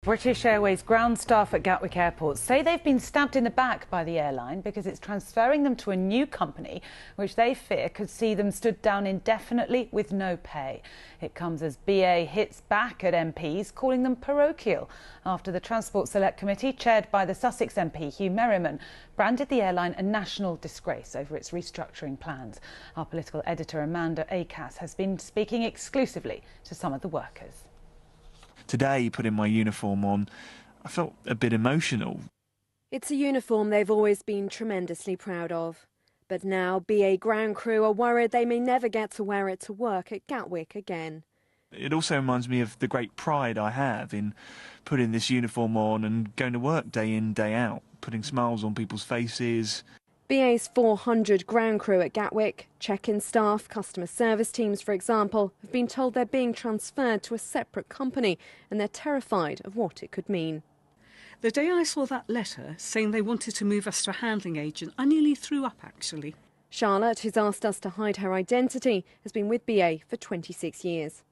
British Airways ground staff at Gatwick Airport say they've been stabbed in the back by the airline because it's transferring them to a new company which they fear could see them stood down indefinitely with no pay. It comes as BA hits back at MPs, calling them parochial, after the Transport Select Committee, chaired by the Sussex MP Hugh Merriman, branded the airline a national disgrace over its restructuring plans. Our political editor Amanda Acas has been speaking exclusively to some of the workers. Today, putting my uniform on, I felt a bit emotional. It's a uniform they've always been tremendously proud of. But now BA ground crew are worried they may never get to wear it to work at Gatwick again. It also reminds me of the great pride I have in putting this uniform on and going to work day in, day out, putting smiles on people's faces. BA's 400 ground crew at Gatwick, check-in staff, customer service teams, for example, have been told they're being transferred to a separate company and they're terrified of what it could mean. The day I saw that letter saying they wanted to move us to a handling agent, I nearly threw up, actually. Charlotte, who's asked us to hide her identity, has been with BA for 26 years.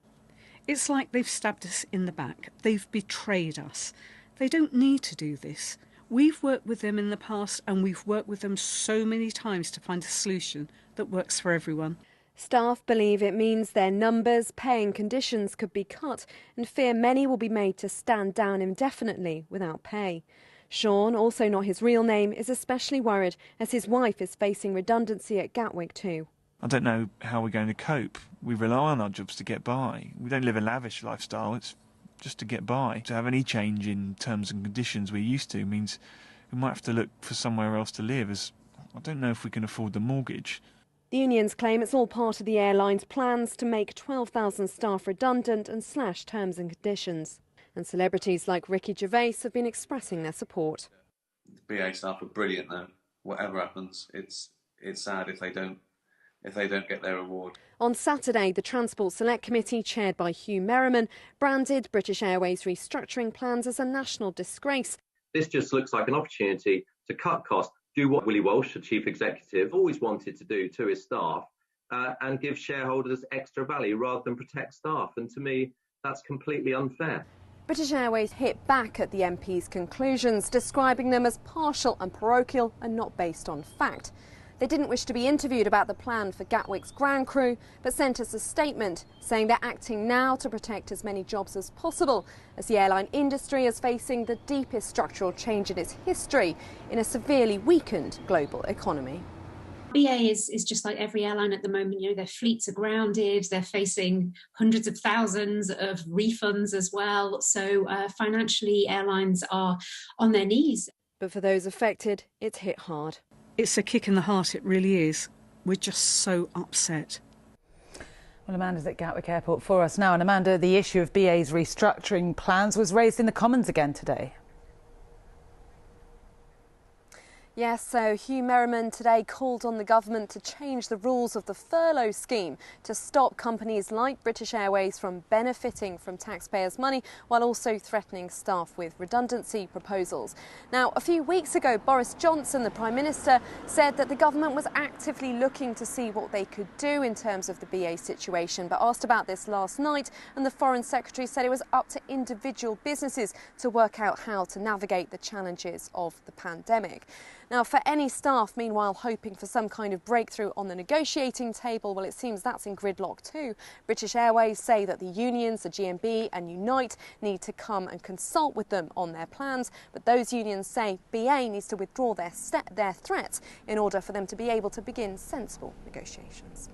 It's like they've stabbed us in the back. They've betrayed us. They don't need to do this. We've worked with them in the past and we've worked with them so many times to find a solution that works for everyone. Staff believe it means their numbers, pay and conditions could be cut and fear many will be made to stand down indefinitely without pay. Sean, also not his real name, is especially worried as his wife is facing redundancy at Gatwick too. I don't know how we're going to cope. We rely on our jobs to get by. We don't live a lavish lifestyle. It's just to get by. To have any change in terms and conditions we're used to means we might have to look for somewhere else to live, as I don't know if we can afford the mortgage. The unions claim it's all part of the airline's plans to make 12,000 staff redundant and slash terms and conditions. And celebrities like Ricky Gervais have been expressing their support. The BA staff are brilliant though. Whatever happens, it's sad if they don't get their reward. On Saturday, the Transport Select Committee, chaired by Hugh Merriman, branded British Airways restructuring plans as a national disgrace. This just looks like an opportunity to cut costs, do what Willie Walsh, the chief executive, always wanted to do to his staff, and give shareholders extra value rather than protect staff. And to me, that's completely unfair. British Airways hit back at the MP's conclusions, describing them as partial and parochial and not based on fact. They didn't wish to be interviewed about the plan for Gatwick's ground crew, but sent us a statement saying they're acting now to protect as many jobs as possible, as the airline industry is facing the deepest structural change in its history in a severely weakened global economy. BA is just like every airline at the moment. You know, their fleets are grounded, they're facing hundreds of thousands of refunds as well. So financially, airlines are on their knees. But for those affected, it's hit hard. It's a kick in the heart, it really is. We're just so upset. Well, Amanda's at Gatwick Airport for us now. And Amanda, the issue of BA's restructuring plans was raised in the Commons again today. Yes, so Hugh Merriman today called on the government to change the rules of the furlough scheme to stop companies like British Airways from benefiting from taxpayers' money while also threatening staff with redundancy proposals. Now, a few weeks ago, Boris Johnson, the Prime Minister, said that the government was actively looking to see what they could do in terms of the BA situation, but asked about this last night, and the Foreign Secretary said it was up to individual businesses to work out how to navigate the challenges of the pandemic. Now, for any staff, meanwhile, hoping for some kind of breakthrough on the negotiating table, well, it seems that's in gridlock too. British Airways say that the unions, the GMB and Unite, need to come and consult with them on their plans. But those unions say BA needs to withdraw their threats in order for them to be able to begin sensible negotiations.